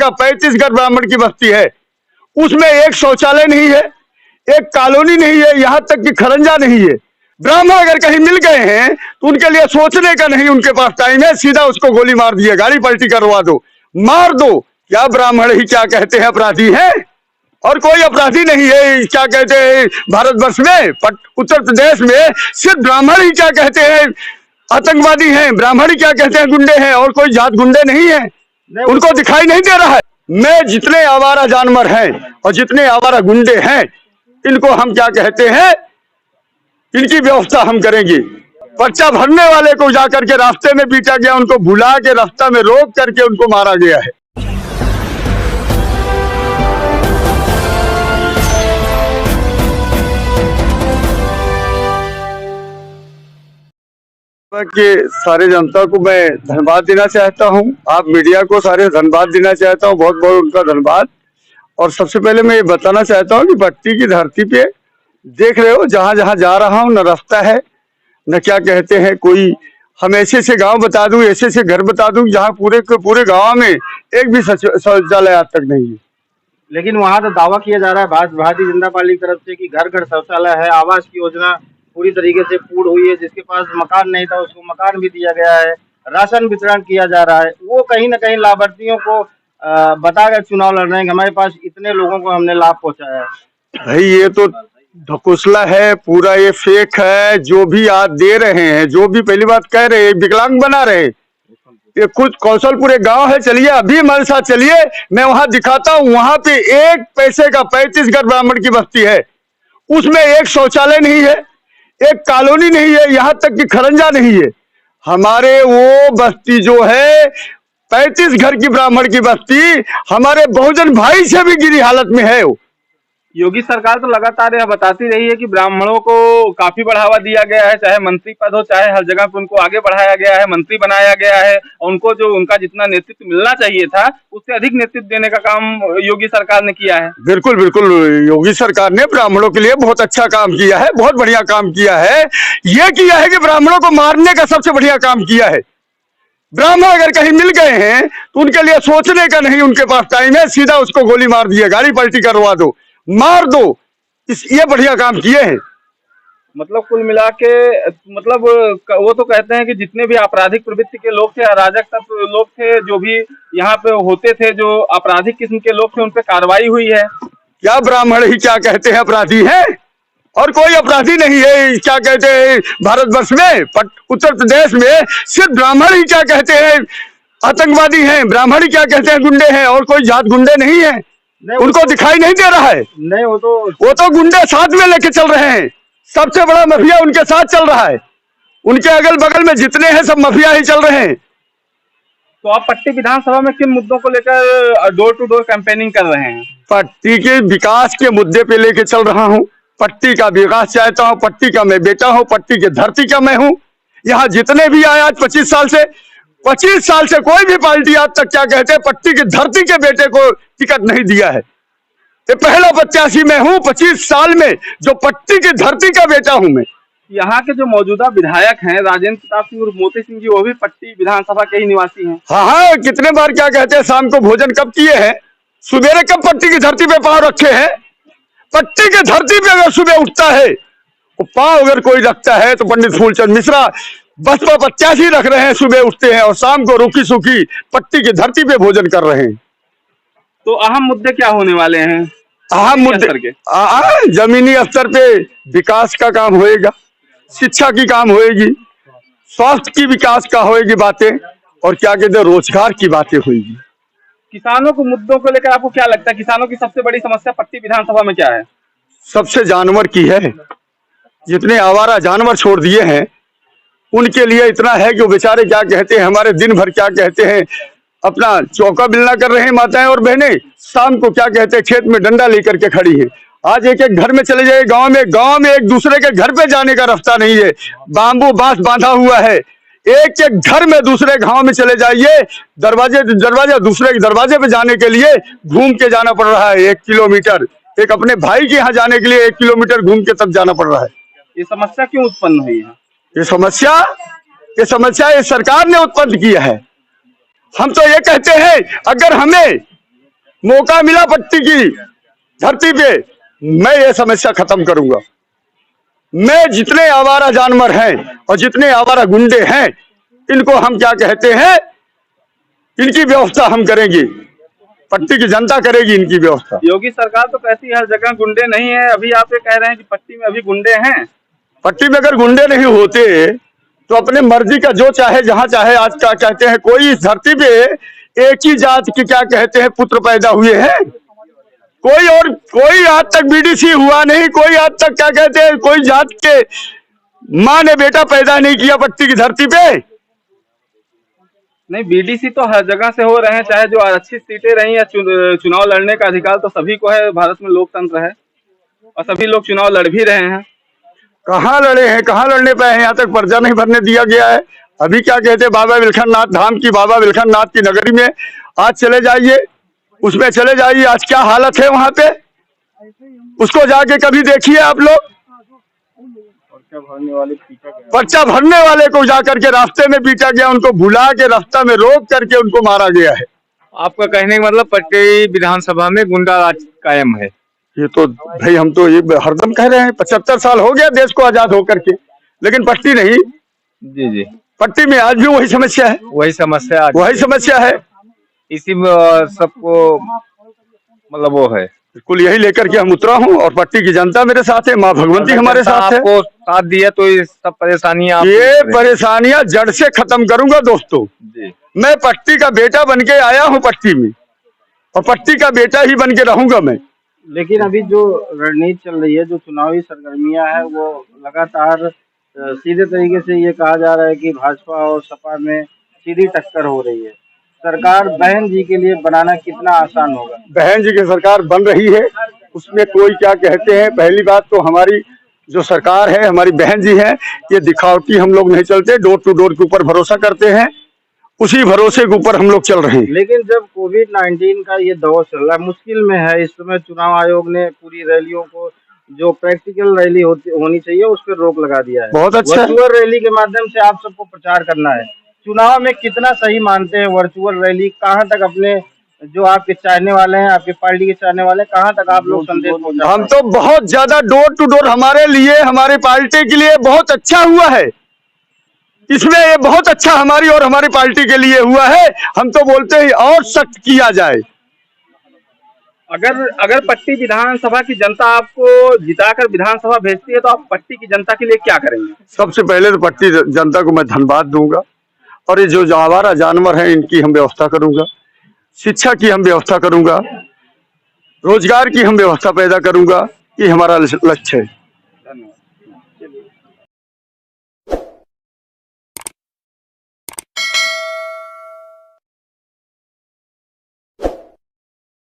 का 35 घर ब्राह्मण की बस्ती है, उसमें एक शौचालय नहीं है, एक कॉलोनी नहीं है, यहाँ तक कि खरंजा नहीं है। ब्राह्मण अगर कहीं मिल गए हैं तो उनके लिए सोचने का नहीं उनके पास टाइम है, सीधा उसको गोली मार दिए, गाड़ी पलटी करवा दो, मार दो। क्या ब्राह्मण ही क्या कहते हैं अपराधी हैं? और कोई अपराधी नहीं है। क्या कहते हैं भारतवर्ष में, उत्तर प्रदेश में सिर्फ ब्राह्मण ही क्या कहते हैं आतंकवादी हैं, ब्राह्मण ही क्या कहते हैं गुंडे हैं, और कोई जात गुंडे नहीं है, उनको दिखाई नहीं दे रहा है। मैं जितने आवारा जानवर हैं और जितने आवारा गुंडे हैं, इनको हम क्या कहते हैं, इनकी व्यवस्था हम करेंगे। पर्चा भरने वाले को जाकर के रास्ते में पीटा गया, उनको बुला के रास्ता में रोक करके उनको मारा गया है। के सारे जनता को मैं धन्यवाद देना चाहता हूं, आप मीडिया को सारे धन्यवाद देना चाहता हूं, बहुत बहुत उनका धन्यवाद। और सबसे पहले मैं ये बताना चाहता हूं कि पट्टी की धरती पे देख रहे हो, जहां जहां जा रहा हूं न रास्ता है न क्या कहते हैं कोई, हम ऐसे से गांव बता दूं, ऐसे से घर बता दूं जहां पूरे के पूरे गांव में एक भी शौचालय आज तक नहीं है। लेकिन वहां तो दावा किया जा रहा है भारतीय जनता पार्टी की तरफ से कि घर घर शौचालय है, आवास की योजना पूरी तरीके से पूर्ण हुई है, जिसके पास मकान नहीं था उसको मकान भी दिया गया है, राशन वितरण किया जा रहा है। वो कहीं ना कहीं लाभार्थियों को बताकर चुनाव लड़ रहे हैं, हमारे पास इतने लोगों को हमने लाभ पहुंचाया है। भाई ये तो ढकोसला है, पूरा ये फेक है। जो भी आप दे रहे हैं, जो भी पहली बात कह रहे हैं, विकलांग बना रहे हैं। ये खुद कौशलपुर एक गांव है, चलिए अभी हमारे साथ चलिए, मैं वहां दिखाता हूँ। वहां पे एक पैसे का 35 घर ब्राह्मण की बस्ती है, उसमें एक शौचालय नहीं है, एक कॉलोनी नहीं है, यहाँ तक कि खरंजा नहीं है। हमारे वो बस्ती जो है 35 घर की ब्राह्मण की बस्ती हमारे बहुजन भाई से भी गिरी हालत में है। योगी सरकार तो लगातार यह बताती रही है कि ब्राह्मणों को काफी बढ़ावा दिया गया है, चाहे मंत्री पद हो, चाहे हर जगह पे उनको आगे बढ़ाया गया है, मंत्री बनाया गया है। उनको जो उनका जितना नेतृत्व मिलना चाहिए था उससे अधिक नेतृत्व देने का काम योगी सरकार ने किया है। बिल्कुल बिल्कुल, योगी सरकार ने ब्राह्मणों के लिए बहुत अच्छा काम किया है, बहुत बढ़िया काम किया है। ये किया है कि ब्राह्मणों को मारने का सबसे बढ़िया काम किया है। ब्राह्मण अगर कहीं मिल गए हैं तो उनके लिए सोचने का नहीं उनके पास टाइम है, सीधा उसको गोली मार दिए, गाड़ी पलटी करवा दो, मार दो। ये बढ़िया काम किए हैं। मतलब कुल मिला के मतलब वो तो कहते हैं कि जितने भी आपराधिक प्रवृत्ति के लोग थे, अराजक तत्व लोग थे, जो भी यहाँ पे होते थे, जो आपराधिक किस्म के लोग थे, उन पे कार्रवाई हुई है। क्या ब्राह्मण ही क्या कहते हैं अपराधी हैं? और कोई अपराधी नहीं है। क्या कहते हैं भारतवर्ष में, उत्तर प्रदेश में सिर्फ ब्राह्मण ही क्या कहते हैं आतंकवादी हैं, ब्राह्मण ही क्या कहते हैं गुंडे हैं, और कोई जात गुंडे नहीं है, उनको दिखाई नहीं दे रहा है। नहीं, वो तो गुंडे साथ में लेके चल रहे हैं, सबसे बड़ा माफिया उनके साथ चल रहा है, उनके अगल बगल में जितने हैं सब माफिया ही चल रहे हैं। तो आप पट्टी विधानसभा में किन मुद्दों को लेकर डोर टू डोर कैंपेनिंग कर रहे हैं? पट्टी के विकास के मुद्दे पे लेके चल रहा हूँ। पट्टी का विकास चाहता हूँ, पट्टी का मैं बेटा हूँ, पट्टी की धरती का मैं हूँ। यहाँ जितने भी आए आज 25 साल से कोई भी पार्टी आज तक क्या कहते हैं पट्टी की धरती के बेटे को टिकट नहीं दिया है। ये पहला प्रत्याशी मैं हूँ 25 साल में जो पट्टी की धरती का बेटा हूँ मैं। यहाँ के जो मौजूदा विधायक हैं राजेंद्र प्रताप सिंह उर्फ मोती सिंह जी, वो भी पट्टी विधानसभा के ही निवासी हैं। हाँ, कितने बार क्या कहते हैं शाम को भोजन कब किए हैं, सुबेरे कब पट्टी की धरती पे पांव रखे हैं? पट्टी की धरती पे अगर सुबह उठता है तो पांव अगर कोई रखता है तो पंडित फूलचंद मिश्रा बसपा प्रत्याशी रख रहे हैं, सुबह उठते हैं और शाम को रूखी सूखी पट्टी की धरती पे भोजन कर रहे हैं। तो अहम मुद्दे क्या होने वाले हैं? अहम मुद्दे जमीनी स्तर पे विकास का काम होएगा, शिक्षा की काम होएगी, स्वास्थ्य की विकास का होएगी बातें, और क्या कहते हैं रोजगार की बातें होगी। किसानों को मुद्दों को लेकर आपको क्या लगता है, किसानों की सबसे बड़ी समस्या पट्टी विधानसभा में क्या है? सबसे जानवर की है। जितने आवारा जानवर छोड़ दिए हैं उनके लिए इतना है कि वो बेचारे क्या कहते हैं हमारे दिन भर क्या कहते हैं अपना चौका बिलना कर रहे हैं माताएं और बहनें, शाम को क्या कहते हैं खेत में डंडा लेकर के खड़ी है। आज एक एक घर में चले जाए, गांव में एक दूसरे के घर पे जाने का रास्ता नहीं है, बांबू बांस बांधा हुआ है। एक एक घर में दूसरे गांव में चले जाइए, दरवाजा दूसरे के दरवाजे पे जाने के लिए घूम के जाना पड़ रहा है 1 किलोमीटर। एक अपने भाई के यहाँ जाने के लिए 1 किलोमीटर घूम के तब जाना पड़ रहा है। ये समस्या क्यों उत्पन्न हुई है? ये समस्या ये सरकार ने उत्पन्न किया है। हम तो ये कहते हैं अगर हमें मौका मिला पट्टी की धरती पे, मैं ये समस्या खत्म करूंगा। मैं जितने आवारा जानवर हैं और जितने आवारा गुंडे हैं, इनको हम क्या कहते हैं, इनकी व्यवस्था हम करेंगे, पट्टी की जनता करेगी इनकी व्यवस्था। योगी सरकार तो कहती है हर जगह गुंडे नहीं है, अभी आप ये कह रहे हैं कि पट्टी में अभी गुंडे हैं। पट्टी में अगर गुंडे नहीं होते तो अपने मर्जी का जो चाहे जहां चाहे, आज क्या कहते हैं, कोई इस धरती पे एक ही जात के क्या कहते हैं पुत्र पैदा हुए हैं, कोई आज तक बीडीसी हुआ नहीं, कोई आज तक क्या कहते हैं कोई जात के माँ ने बेटा पैदा नहीं किया पट्टी की धरती पे। नहीं, बीडीसी तो हर जगह से हो रहे हैं, चाहे जो अच्छी सीटें रही या चुनाव लड़ने का अधिकार तो सभी को है, भारत में लोकतंत्र है और सभी लोग चुनाव लड़ भी रहे हैं। कहाँ लड़े हैं, कहाँ लड़ने पाए हैं, यहाँ तक पर्चा नहीं भरने दिया गया है। अभी क्या कहते हैं बाबा विलखननाथ धाम की, बाबा विलखननाथ की नगरी में आज चले जाइए, उसमें चले जाइए, आज क्या हालत है वहां पे, उसको जाके कभी देखिए आप लोग। पर्चा भरने वाले को जाकर के रास्ते में पीटा गया, उनको बुला के रास्ता में रोक करके उनको मारा गया है। आपका कहने का मतलब पट्टी विधानसभा में गुंडा राज कायम है? ये तो भाई हम तो ये हरदम कह रहे हैं, 75 साल हो गया देश को आजाद होकर के, लेकिन पट्टी नहीं। जी जी, पट्टी में आज भी वही समस्या है, वही समस्या है। इसी में सबको मतलब वो है, बिल्कुल यही लेकर के हम उतरा हूँ और पट्टी की जनता मेरे साथ है, माँ भगवंती हमारे साथ है। आपको साथ दिया तो ये सब परेशानियां, ये परेशानियां जड़ से खत्म करूंगा दोस्तों जी। मैं पट्टी का बेटा बन के आया हूँ पट्टी में, और पट्टी का बेटा ही बन के रहूंगा मैं। लेकिन अभी जो रणनीति चल रही है, जो चुनावी सरगर्मियां है, वो लगातार सीधे तरीके से ये कहा जा रहा है कि भाजपा और सपा में सीधी टक्कर हो रही है। सरकार बहन जी के लिए बनाना कितना आसान होगा? बहन जी की सरकार बन रही है, उसमें कोई क्या कहते हैं, पहली बात तो हमारी जो सरकार है हमारी बहन जी है, ये दिखावटी हम लोग नहीं चलते, डोर टू डोर के ऊपर भरोसा करते हैं, उसी भरोसे के ऊपर हम लोग चल रहे हैं। लेकिन जब कोविड-19 का ये दौर चल रहा है, मुश्किल में है, इस समय चुनाव आयोग ने पूरी रैलियों को, जो प्रैक्टिकल रैली होनी चाहिए, उस पर रोक लगा दिया है। बहुत अच्छा। वर्चुअल रैली के माध्यम से आप सबको प्रचार करना है। चुनाव में कितना सही मानते हैं वर्चुअल रैली? कहाँ तक अपने जो आपके चाहने वाले हैं, आपकी पार्टी के चाहने वाले हैं, कहाँ तक आप लोग संदेश पहुंचा? हम तो बहुत ज्यादा डोर टू डोर हमारे लिए, हमारी पार्टी के लिए बहुत अच्छा हुआ है, इसमें ये बहुत अच्छा हमारी और हमारी पार्टी के लिए हुआ है। हम तो बोलते हैं और सख्त किया जाए। अगर पट्टी विधानसभा की जनता आपको जिताकर विधानसभा भेजती है तो आप पट्टी की जनता के लिए क्या करेंगे? सबसे पहले तो पट्टी जनता को मैं धन्यवाद दूंगा, और ये जो आवारा जानवर हैं इनकी हम व्यवस्था करूंगा, शिक्षा की हम व्यवस्था करूंगा, रोजगार की हम व्यवस्था पैदा करूंगा, ये हमारा लक्ष्य है।